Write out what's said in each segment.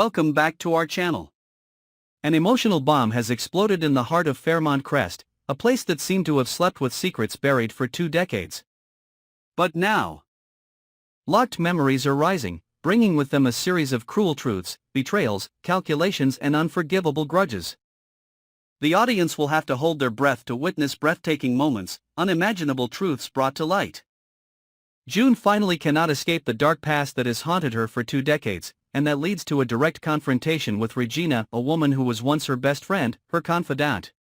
welcome back to our channel. An emotional bomb has exploded in the heart of Fairmont Crest, a place that seemed to have slept with secrets buried for 2 decades. But now, locked memories are rising, bringing with them a series of cruel truths, betrayals, calculations and unforgivable grudges. The audience will have to hold their breath to witness breathtaking moments, unimaginable truths brought to light. June finally cannot escape the dark past that has haunted her for 2 decades, and that leads to a direct confrontation with Regina, a woman who was once her best friend, her confidant.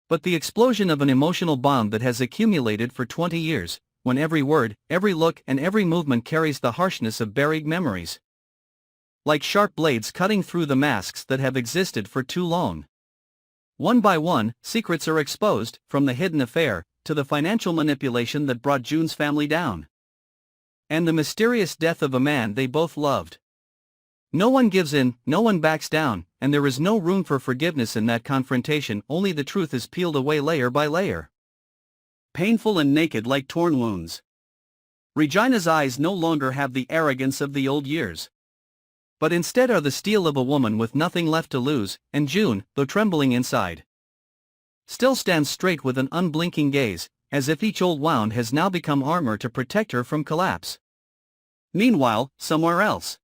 But the explosion of an emotional bond that has accumulated for 20 years, when every word, every look and every movement carries the harshness of buried memories. Like sharp blades cutting through the masks that have existed for too long. One by one, secrets are exposed, from the hidden affair, to the financial manipulation that brought June's family down. And the mysterious death of a man they both loved. No one gives in, no one backs down, and there is no room for forgiveness in that confrontation, only the truth is peeled away layer by layer. Painful and naked like torn wounds. Regina's eyes no longer have the arrogance of the old years, but instead are the steel of a woman with nothing left to lose, and June, though trembling inside, still stands straight with an unblinking gaze, as if each old wound has now become armor to protect her from collapse. Meanwhile, somewhere else,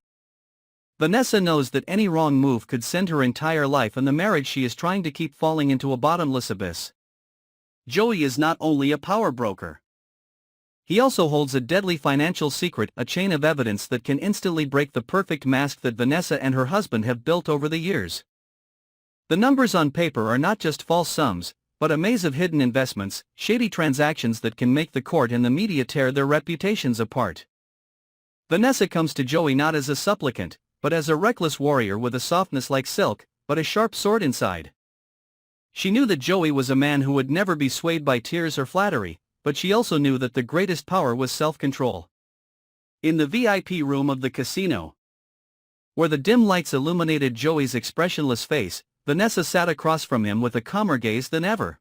Vanessa knows that any wrong move could send her entire life and the marriage she is trying to keep falling into a bottomless abyss. Joey is not only a power broker. He also holds a deadly financial secret, a chain of evidence that can instantly break the perfect mask that Vanessa and her husband have built over the years. The numbers on paper are not just false sums, but a maze of hidden investments, shady transactions that can make the court and the media tear their reputations apart. Vanessa comes to Joey not as a supplicant, but as a reckless warrior with a softness like silk, but a sharp sword inside. She knew that Joey was a man who would never be swayed by tears or flattery, but she also knew that the greatest power was self-control. In the VIP room of the casino, where the dim lights illuminated Joey's expressionless face, Vanessa sat across from him with a calmer gaze than ever.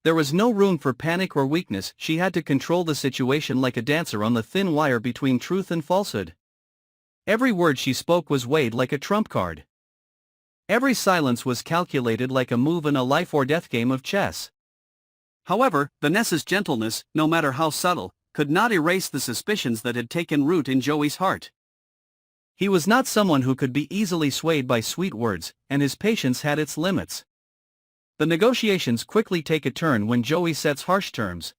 There was no room for panic or weakness. She had to control the situation like a dancer on the thin wire between truth and falsehood. Every word she spoke was weighed like a trump card. Every silence was calculated like a move in a life-or-death game of chess. However, Vanessa's gentleness, no matter how subtle, could not erase the suspicions that had taken root in Joey's heart. He was not someone who could be easily swayed by sweet words, and his patience had its limits. The negotiations quickly take a turn when Joey sets harsh terms,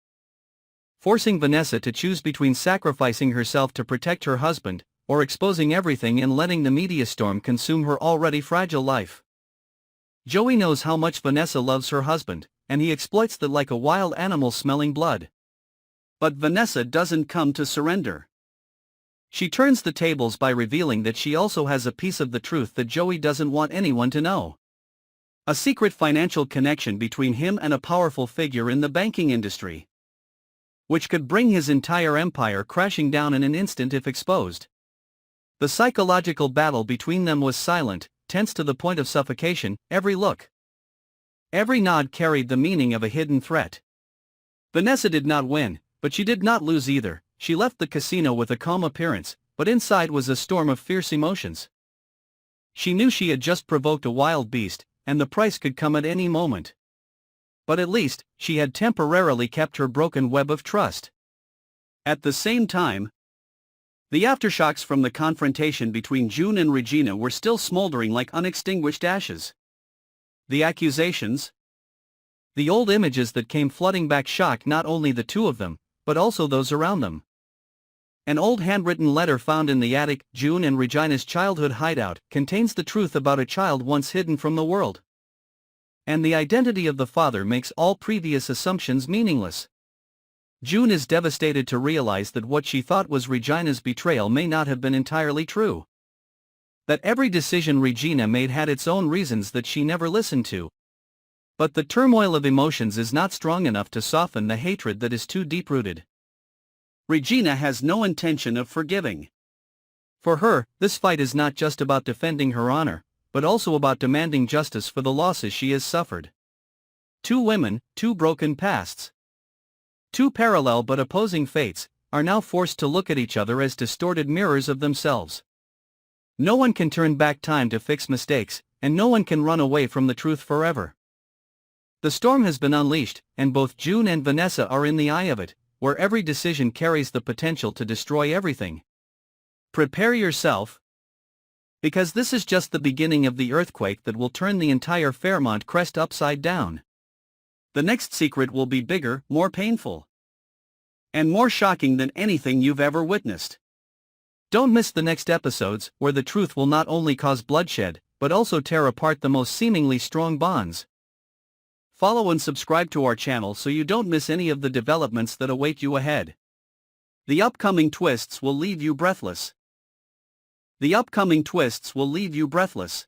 forcing Vanessa to choose between sacrificing herself to protect her husband, or exposing everything and letting the media storm consume her already fragile life. Joey knows how much Vanessa loves her husband, and he exploits that like a wild animal smelling blood. But Vanessa doesn't come to surrender. She turns the tables by revealing that she also has a piece of the truth that Joey doesn't want anyone to know. A secret financial connection between him and a powerful figure in the banking industry, which could bring his entire empire crashing down in an instant if exposed. The psychological battle between them was silent, tense to the point of suffocation. Every look, every nod carried the meaning of a hidden threat. Vanessa did not win, but she did not lose either. She left the casino with a calm appearance, but inside was a storm of fierce emotions. She knew she had just provoked a wild beast, and the price could come at any moment. But at least, she had temporarily kept her broken web of trust. At the same time, the aftershocks from the confrontation between June and Regina were still smoldering like unextinguished ashes. The accusations, the old images that came flooding back shocked not only the two of them, but also those around them. An old handwritten letter found in the attic, June and Regina's childhood hideout, contains the truth about a child once hidden from the world. And the identity of the father makes all previous assumptions meaningless. June is devastated to realize that what she thought was Regina's betrayal may not have been entirely true. That every decision Regina made had its own reasons that she never listened to. But the turmoil of emotions is not strong enough to soften the hatred that is too deep-rooted. Regina has no intention of forgiving. For her, this fight is not just about defending her honor, but also about demanding justice for the losses she has suffered. 2 women, 2 broken pasts. 2 parallel but opposing fates, are now forced to look at each other as distorted mirrors of themselves. No one can turn back time to fix mistakes, and no one can run away from the truth forever. The storm has been unleashed, and both June and Vanessa are in the eye of it, where every decision carries the potential to destroy everything. Prepare yourself, because this is just the beginning of the earthquake that will turn the entire Fairmont crest upside down. The next secret will be bigger, more painful, and more shocking than anything you've ever witnessed. Don't miss the next episodes, where the truth will not only cause bloodshed, but also tear apart the most seemingly strong bonds. Follow and subscribe to our channel so you don't miss any of the developments that await you ahead. The upcoming twists will leave you breathless. The upcoming twists will leave you breathless.